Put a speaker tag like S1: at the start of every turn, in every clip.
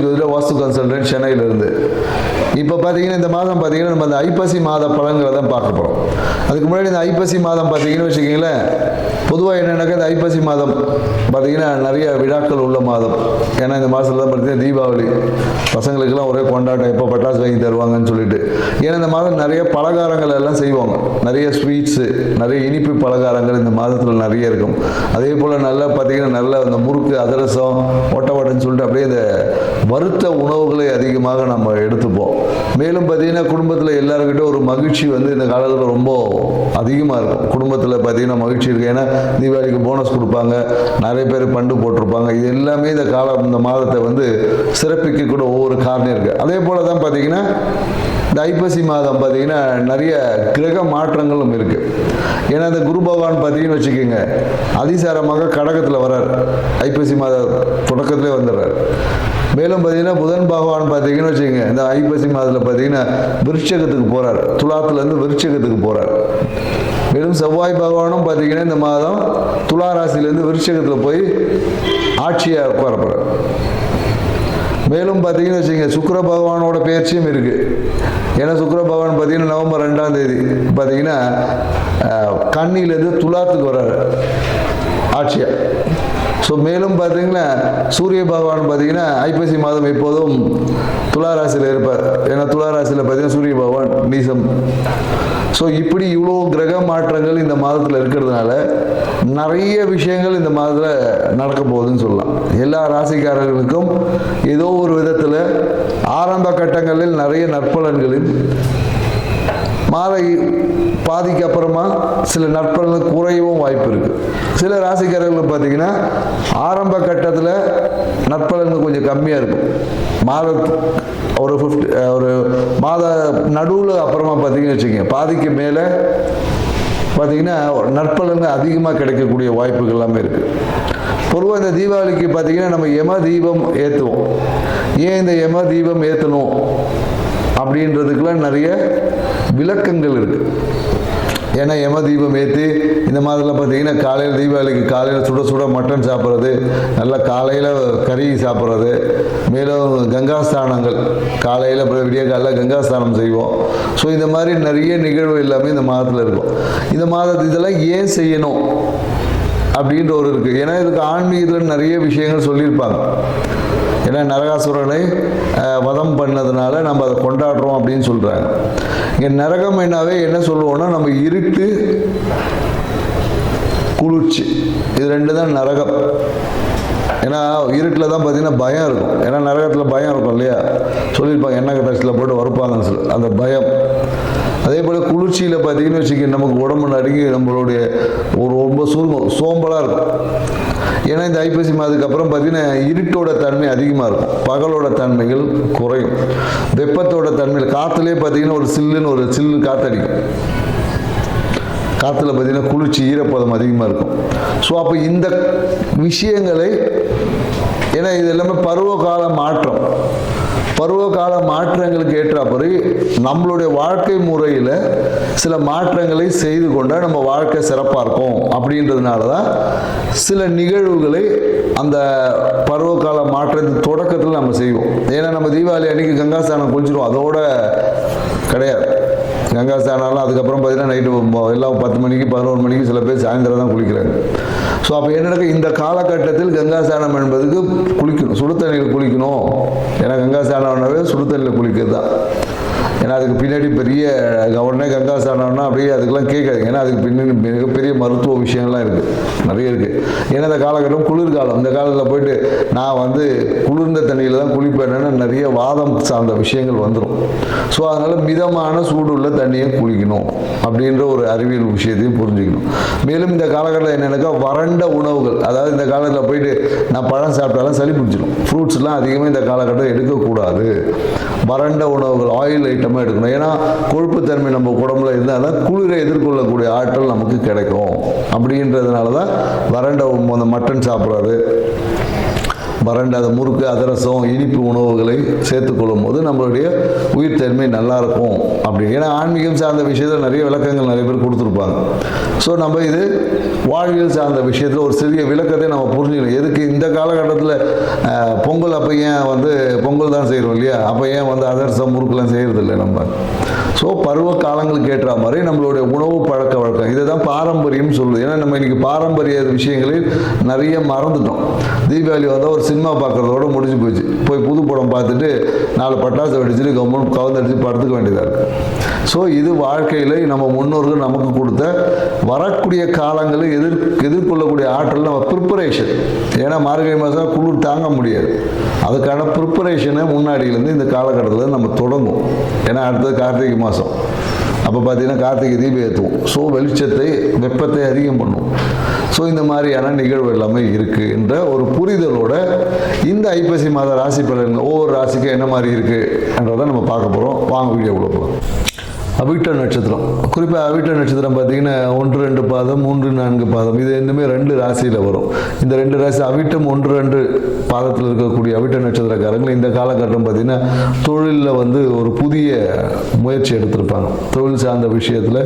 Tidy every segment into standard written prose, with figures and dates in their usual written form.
S1: ஜோதிட வாஸ்து கன்சல்டன்ட் சென்னையிலிருந்து. இப்போ பார்த்தீங்கன்னா இந்த மாதம் பார்த்தீங்கன்னா நம்ம அந்த ஐப்பசி மாத பலன்களை தான் பார்க்க போகிறோம். அதுக்கு முன்னாடி இந்த ஐப்பசி மாதம் பார்த்தீங்கன்னு வச்சுக்கிங்களேன், பொதுவாக என்னென்னாக்கா இந்த ஐப்பசி மாதம் பார்த்தீங்கன்னா நிறைய விழாக்கள் உள்ள மாதம். ஏன்னா இந்த மாதத்தில் தான் பார்த்தீங்கன்னா தீபாவளி, பசங்களுக்கெல்லாம் ஒரே கொண்டாட்டம், எப்போ பட்டாசு வாங்கி தருவாங்கன்னு சொல்லிட்டு. ஏன்னா இந்த மாதம் நிறைய பலகாரங்கள் எல்லாம் செய்வாங்க, நிறைய ஸ்வீட்ஸு, நிறைய இனிப்பு பலகாரங்கள் இந்த மாதத்தில் நிறைய இருக்கும். அதே போல் நல்லா பார்த்தீங்கன்னா நல்ல அந்த முறுக்கு, அதிரசம், ஒட்டவடைன்னு சொல்லிட்டு அப்படியே இந்த வறுத்த உணவுகளை அதிகமாக நம்ம எடுத்துப்போம். மேலும் பார்த்தீங்கன்னா குடும்பத்தில் எல்லாருக்கிட்ட ஒரு மகிழ்ச்சி இந்த காலத்தில் ரொம்ப அதிகமாக இருக்கும். குடும்பத்தில் பார்த்தீங்கன்னா மகிழ்ச்சி இருக்குது. ஏன்னா தீபாவளிக்கு போனஸ் கொடுப்பாங்க, நிறைய பேர் பண்டு போட்டிருப்பாங்க. இது எல்லாமே இந்த மாதத்தை சிறப்பிக்க கூட ஒவ்வொரு காரணம் இருக்குது. அதே போல் தான் பார்த்தீங்கன்னா இந்த ஐப்பசி மாதம் பார்த்தீங்கன்னா நிறைய கிரக மாற்றங்களும் இருக்குது. ஏன்னா இந்த குரு பகவான் பார்த்தீங்கன்னு வச்சுக்கோங்க, அதிசாரமாக கடகத்தில் வர்றார், ஐப்பசி மாத தொடக்கத்திலே வந்துடுறார். மேலும் பார்த்தீங்கன்னா புதன் பகவான் பார்த்தீங்கன்னு வச்சுக்கோங்க, இந்த ஐப்பசி மாதத்தில் பார்த்தீங்கன்னா விருட்சகத்துக்கு போகிறார், துலாத்துலேருந்து விருட்சகத்துக்கு போகிறார். மேலும் செவ்வாய் பகவானும் பார்த்தீங்கன்னா இந்த மாதம் துலா ராசியிலேருந்து விருட்சகத்தில் போய் ஆட்சியாக உட்கார போகிறார். மேலும் பார்த்தீங்கன்னு வச்சுக்கோங்க, சுக்கிர பகவானோட பயிற்சியும் இருக்குது. ஏன்னா சுக்கிர பகவான் பார்த்தீங்கன்னா நவம்பர் 2ஆம் தேதி பார்த்தீங்கன்னா கன்னியிலேருந்து துலாத்துக்கு வர்றாரு ஆட்சியாக. ஸோ மேலும் பார்த்தீங்கன்னா சூரிய பகவான் பார்த்தீங்கன்னா ஐப்பசி மாதம் எப்போதும் துலா ராசியில் இருப்பார். ஏன்னா துலா ராசியில் பார்த்தீங்கன்னா சூரிய பகவான் நீசம். ஸோ இப்படி இவ்வளோ கிரக மாற்றங்கள் இந்த மாதத்தில் இருக்கிறதுனால நிறைய விஷயங்கள் இந்த மாதத்தில் நடக்க போகுதுன்னு சொல்லலாம். எல்லா ராசிக்காரர்களுக்கும் ஏதோ ஒரு விதத்தில் ஆரம்ப கட்டங்களில் நிறைய நற்பலன்களும், மாத பாதிக்கு அப்புறமா சில நற்பலன்கள் குறையவும் வாய்ப்பு இருக்குது. சில ராசிக்காரர்கள் பார்த்தீங்கன்னா ஆரம்ப கட்டத்தில் நற்பலன்கள் கொஞ்சம் கம்மியாக இருக்கும். ஒரு மாத நடுவில் அப்புறமா பார்த்தீங்கன்னு வச்சுக்கோங்க, பாதிக்கு மேலே பார்த்தீங்கன்னா நற்பலன்கள் அதிகமாக கிடைக்கக்கூடிய வாய்ப்புகள் எல்லாமே இருக்குது. பொதுவாக இந்த தீபாவளிக்கு பார்த்தீங்கன்னா நம்ம யம தீபம் ஏற்றுவோம். ஏன் இந்த யம தீபம் ஏற்றணும் அப்படின்றதுக்கெல்லாம் நிறைய விளக்கங்கள் இருக்குது. ஏன்னா யம தீபம் ஏற்றி இந்த மாதத்தில் பார்த்தீங்கன்னா காலையில் தீபாவளிக்கு காலையில் சுட சுட மட்டன் சாப்பிட்றது, நல்லா காலையில் கறி சாப்பிட்றது, மேலும் கங்காஸ்தானங்கள் காலையில் விடிய காலையில் கங்காஸ்தானம் செய்வோம். ஸோ இந்த மாதிரி நிறைய நிகழ்வு எல்லாமே இந்த மாதத்தில் இருக்கும். இந்த இதெல்லாம் ஏன் செய்யணும் அப்படின்ற ஒரு இருக்குது. ஏன்னா இதுக்கு ஆன்மீகத்தில் நிறைய விஷயங்கள் சொல்லியிருப்பாங்க. ஏன்னா நரகாசுரனை வதம் பண்ணதுனால நம்ம அதை கொண்டாடுறோம் அப்படின்னு சொல்கிறாங்க. இங்கே நரகம் என்ன சொல்லுவோம்னா, நம்ம இருட்டு, குளிர்ச்சி, இது ரெண்டு தான் நரகம். ஏன்னா இருட்டில் தான் பார்த்தீங்கன்னா பயம் இருக்கும். ஏன்னா நரகத்தில் பயம் இருக்கும் இல்லையா, சொல்லியிருப்பாங்க எண்ணெய் டஸ்ட்டில் போட்டு வறுப்பாங்கன்னு சொல்லி, அந்த பயம். அதே போல் குளிர்ச்சியில் பார்த்தீங்கன்னு வச்சுக்க, நமக்கு உடம்பு நடுங்கி நம்மளுடைய ரொம்ப சோம்பலாக இருக்கும். ஏன்னா இந்த ஐப்பசி மாதத்துக்கு அப்புறம் பார்த்தீங்கன்னா இருட்டோட தன்மை அதிகமாக இருக்கும், பகலோட தன்மைகள் குறையும். வெப்பத்தோட தன்மையில் காற்றுலேயே பார்த்தீங்கன்னா ஒரு சில்லு காற்றடிக்கும். காற்றுல பார்த்தீங்கன்னா குளிர்ச்சி, ஈரப்பதம் அதிகமாக இருக்கும். ஸோ அப்போ இந்த விஷயங்களை, ஏன்னா இது எல்லாமே பருவகால மாற்றங்களுக்கு ஏற்றாப்படி நம்மளுடைய வாழ்க்கை முறையில் சில மாற்றங்களை செய்து கொண்டால் நம்ம வாழ்க்கை சிறப்பாக இருக்கும். அப்படின்றதுனால தான் சில நிகழ்வுகளை அந்த பருவகால மாற்றத்தின் தொடக்கத்தில் நம்ம செய்வோம். ஏன்னா நம்ம தீபாவளி அன்னைக்கு கங்காஸ்தானம் குளிச்சிடுவோம், அதோட கிடையாது. கங்காஸ்தானம்லாம் அதுக்கப்புறம் பார்த்தீங்கன்னா நைட்டு எல்லாம் 10 மணிக்கு 11 மணிக்கு சில பேர் சாயந்தரம் தான் குளிக்கிறாங்க. ஸோ அப்போ என்னென்ன இந்த காலகட்டத்தில் கங்காஸ்தானம் என்பதுக்கு குளிக்கணும், சுடு தண்ணியில் குளிக்கணும். ஏன்னா கங்காஸ்தானம்னாவே சுடு தண்ணியில் குளிக்கிறது தான். ஏன்னா அதுக்கு பின்னாடி பெரிய உடனே கங்காஸ்தானம்னா அப்படியே அதுக்கெல்லாம் கேட்காதுங்க. ஏன்னா அதுக்கு பின்னாடி மிகப்பெரிய மருத்துவ விஷயங்கள்லாம் இருக்குது, நிறைய இருக்குது. ஏன்னா இந்த காலகட்டம் குளிர்காலம், இந்த காலத்தில் போயிட்டு நான் குளிர்ந்த தண்ணியில் தான் குளிப்பேன்னா நிறைய வாதம் சார்ந்த விஷயங்கள் வந்துடும். ஸோ அதனால் மிதமான சூடுள்ள தண்ணியை குளிக்கணும் அப்படின்ற ஒரு அறிவியல் விஷயத்தையும் புரிஞ்சுக்கணும். மேலும் இந்த காலகட்டத்தில் என்னென்னாக்கா வறண்ட உணவுகள், அதாவது இந்த காலத்தில் போயிட்டு நான் பழம் சாப்பிட்டாலும் சளி பிடிச்சிடும். ஃப்ரூட்ஸ்லாம் அதிகமாக இந்த காலகட்டம் எடுக்கக்கூடாது. வறண்ட உணவுகள், ஆயில் ஐட்டமாக எடுக்கணும். ஏன்னா கொழுப்புத்தன்மை நம்ம உடம்புல இருந்தால் தான் குளிரை எதிர்கொள்ளக்கூடிய ஆற்றல் நமக்கு கிடைக்கும். அப்படின்றதுனால தான் வறண்ட மட்டன் சாப்பிட்றது, வறண்ட முறுக்கு அதிரசம் இனிப்பு உணவுகளை சேர்த்துக்கொள்ளும் போது நம்மளுடைய உயிர்த்தன்மை நல்லா இருக்கும் அப்படி. ஏன்னா ஆன்மீகம் சார்ந்த விஷயத்தில் நிறைய விளக்கங்கள் நிறைய பேர் கொடுத்துருப்பாங்க. ஸோ நம்ம இது வாழ்வியல் சார்ந்த விஷயத்தில் ஒரு சிறிய விளக்கத்தை நம்ம புரிஞ்சுக்கணும். எதுக்கு இந்த காலகட்டத்தில் பொங்கல் அப்போ ஏன் பொங்கல் தான் செய்கிறோம் இல்லையா, அப்போ ஏன் அதிரசம் முறுக்கெல்லாம் செய்கிறதில்லை நம்ம. ஸோ பருவ காலங்களுக்கு ஏற்ற மாதிரி நம்மளுடைய உணவு பழக்க வழக்கம் இதை தான் பாரம்பரியம் சொல்லுது. ஏன்னா நம்ம இன்னைக்கு பாரம்பரிய விஷயங்களில் நிறைய மறந்துட்டோம். தீபாவளி வந்தால் ஒரு சினிமா பார்க்குறதோட முடிஞ்சு போச்சு. போய் புது படம் பார்த்துட்டு 4 பட்டாசு வெடிச்சுட்டு கவர்மெண்ட் கவுந்தடிச்சு படுத்துக்க வேண்டியதாக இருக்குது. ஸோ இது வாழ்க்கையில் நம்ம முன்னோர்கள் நமக்கு கொடுத்த வரக்கூடிய காலங்களை எதிர்கொள்ளக்கூடிய ஆற்றல் நம்ம ப்ரிப்பரேஷன். ஏன்னா மார்கழி மாதம் குளிர் தாங்க முடியாது. அதுக்கான ப்ரிப்பரேஷனை முன்னாடியிலேருந்து இந்த காலகட்டத்தில் நம்ம தொடங்கும். ஏன்னா அடுத்தது கார்த்திகை மாதம். அப்போ பார்த்தீங்கன்னா கார்த்திகை தீபம் ஏற்றுவோம். ஸோ வெளிச்சத்தை வெப்பத்தை அதிகம் பண்ணுவோம். ஸோ இந்த மாதிரியான நிகழ்வு எல்லாமே இருக்குது என்ற ஒரு புரிதலோட இந்த ஐப்பசி மாத ராசி பலன்கள் ஒவ்வொரு ராசிக்கும் என்ன மாதிரி இருக்குன்றதை நம்ம பார்க்க போகிறோம். வாங்க வீடியோக்குள்ள போகலாம். அவிட்ட நட்சத்திரம், குறிப்பாக அவிட்ட நட்சத்திரம் பார்த்தீங்கன்னா 1, 2 பாதம் 3, 4 பாதம் இது ரெண்டுமே 2 ராசியில் வரும். இந்த 2 ராசி அவிட்டம் 1, 2 பாதத்தில் இருக்கக்கூடிய அவிட்ட நட்சத்திரக்காரங்கள் இந்த காலகட்டம் பார்த்தீங்கன்னா தொழிலில் ஒரு புதிய முயற்சி எடுத்திருப்பாங்க. தொழில் சார்ந்த விஷயத்தில்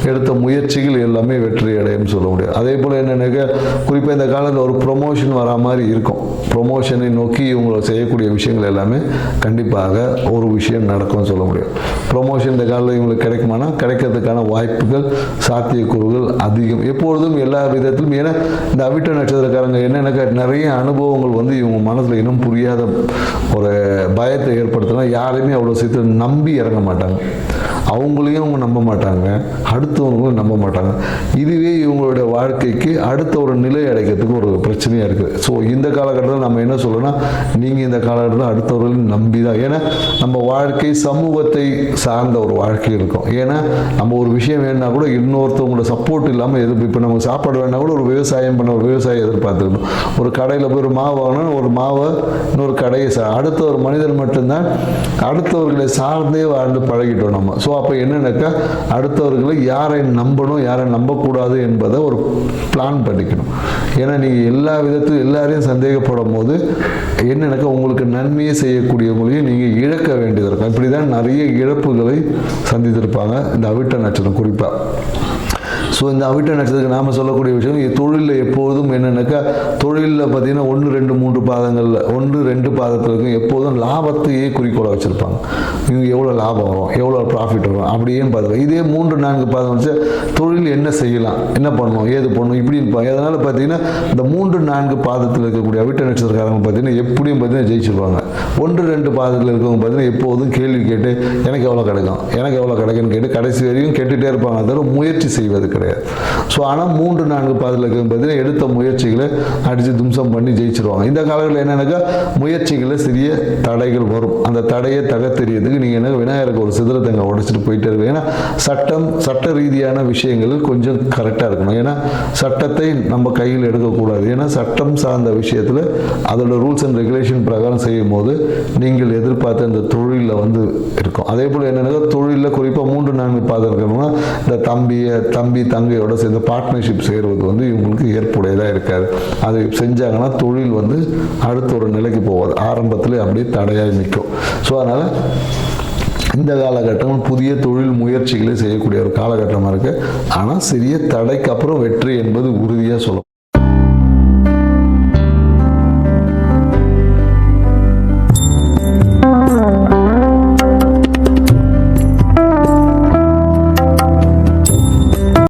S1: எடுத்த முயற்சிகள் எல்லாமே வெற்றி அடையும் சொல்ல முடியும். அதே போல் என்னென்னாக்க குறிப்பாக இந்த காலத்தில் ஒரு ப்ரொமோஷன் வரா மாதிரி இருக்கும். ப்ரொமோஷனை நோக்கி இவங்களை செய்யக்கூடிய விஷயங்கள் எல்லாமே கண்டிப்பாக ஒரு விஷயம் நடக்கும்னு சொல்ல முடியும். ப்ரொமோஷன் இந்த காலத்தில் இவங்களுக்கு கிடைக்குமானா கிடைக்கிறதுக்கான வாய்ப்புகள் சாத்தியக்கூறுகள் அதிகம் எப்பொழுதும் எல்லா விதத்திலும். ஏன்னா இந்த அவிட்ட நட்சத்திரக்காரங்க என்னென்ன நிறைய அனுபவங்கள் இவங்க மனசில் இன்னும் புரியாத ஒரு பயத்தை ஏற்படுத்தினா யாரையுமே அவ்வளோ சீக்கிரம் நம்பி இறங்க மாட்டாங்க. அவங்களையும் அவங்க நம்ப மாட்டாங்க, அடுத்தவங்களும் நம்ப மாட்டாங்க. இதுவே இவங்களுடைய வாழ்க்கைக்கு அடுத்த ஒரு நிலை அடைக்கிறதுக்கு ஒரு பிரச்சனையாக இருக்குது. ஸோ இந்த காலகட்டத்தில் நம்ம என்ன சொல்லணும்னா நீங்கள் இந்த காலகட்டத்தில் அடுத்தவர்களையும் நம்பி தான். ஏன்னா நம்ம வாழ்க்கை சமூகத்தை சார்ந்த ஒரு வாழ்க்கை இருக்கும். ஏன்னா நம்ம ஒரு விஷயம் வேணுன்னா கூட இன்னொருத்தவங்களோட சப்போர்ட் இல்லாமல் இப்போ நம்ம சாப்பாடு வேணா கூட ஒரு விவசாயம் பண்ண ஒரு விவசாயி எதிர்பார்த்துக்கணும். ஒரு கடையில் போய் ஒரு மாவு வாங்கினா ஒரு மாவை இன்னொரு கடையை அடுத்த ஒரு மனிதன் மட்டும்தான் அடுத்தவர்களை சார்ந்தே வாழ்ந்து பழகிட்டோம் நம்ம. ஸோ அப்போ என்னன்னாக்கா அடுத்தவர்களை யாரை நம்பணும் யாரை நம்பக்கூடாது என்பதை ஒரு பிளான் பண்ணிக்கணும். ஏன்னா நீங்கள் எல்லா விதத்திலும் எல்லாரையும் சந்தேகப்படும் போது என்னன்னாக்கா உங்களுக்கு நன்மையை செய்யக்கூடியவங்களையும் நீங்கள் இழக்க வேண்டியது இருக்கும். இப்படி தான் நிறைய இழப்புகளை சந்தித்திருப்பாங்க இந்த அவிட்ட நட்சத்திரம் குறிப்பாக. ஸோ இந்த அவிட்ட நட்சத்திரத்துக்கு நாம் சொல்லக்கூடிய விஷயம் தொழிலில் எப்போதும் என்னென்னாக்கா தொழிலில் பார்த்தீங்கன்னா 1, 2, 3 பாதங்களில் 1, 2 பாதத்தில் இருக்கும். எப்போதும் லாபத்தையே குறிக்கோளை வச்சுருப்பாங்க. இவங்க எவ்வளோ லாபம் வரும் எவ்வளோ ப்ராஃபிட் வரும் அப்படியேன்னு பார்த்துருவோம். இதே 3, 4 பாதம் வச்சு தொழில் என்ன செய்யலாம் என்ன பண்ணணும் ஏது பண்ணணும் இப்படி இருப்பாங்க. அதனால் பார்த்தீங்கன்னா இந்த 3, 4 பாதத்தில் இருக்கக்கூடிய அவிட்ட நட்சத்திரக்காரங்க பார்த்தீங்கன்னா எப்படியும் பார்த்தீங்கன்னா ஜெயிச்சிருவாங்க. 1, 2 பாதத்தில் இருக்கவங்க பார்த்தீங்கன்னா எப்போதும் கேள்வி கேட்டு எனக்கு எவ்வளோ கிடைக்கும் எனக்கு எவ்வளோ கிடைக்குன்னு கேட்டு கடைசி வரையும் கேட்டுகிட்டே இருப்பாங்க. அதோட முயற்சி செய்வது கிடையாது. ஸோ ஆனால் 3, 4 பாதத்தில் இருக்கிறவங்க பார்த்தீங்கன்னா எடுத்த முயற்சிகளை அடித்து தும்சம் பண்ணி ஜெயிச்சிருவாங்க. இந்த காலங்களில் என்னென்னாக்கா முயற்சிகளில் சிறிய தடைகள் வரும். அந்த தடையை தகர்த்தெறியதுக்கு நீங்கள் என்ன விநாயகருக்கு ஒரு சிதறத்தங்க உடைச்சிட்டு போயிட்டே இருக்கு. ஏன்னா சட்ட ரீதியான விஷயங்களில் கொஞ்சம் கரெக்டாக இருக்கணும். ஏன்னா சட்டத்தை நம்ம கையில் எடுக்கக்கூடாது. ஏன்னா சட்டம் சார்ந்த விஷயத்தில் அதோட ரூல்ஸ் அண்ட் ரெகுலேஷன் பிரகாரம் செய்யும் போது நீங்கள் எதிர்பார்த்த இந்த தொழிலில் இருக்கும். அதே போல் என்னென்னா தொழிலில் குறிப்பாக 3, 4 பாதம் இருக்கணும்னா இந்த தம்பி தங்கையோட சேர்ந்து பார்ட்னர்ஷிப் செய்கிறது இவங்களுக்கு ஏற்புடையதாக இருக்காது. அதை செஞ்சாங்கன்னா தொழில் அடுத்த ஒரு நிலைக்கு போகாது. ஆரம்பத்தில் அப்படியே தடையாக நிற்கும். ஸோ அதனால் இந்த காலகட்டம் புதிய தொழில் முயற்சிகளை செய்யக்கூடிய ஒரு காலகட்டமாக இருக்குது. ஆனால் சிறிய தடைக்கு அப்புறம் வெற்றி என்பது உறுதியாக சொல்லும்.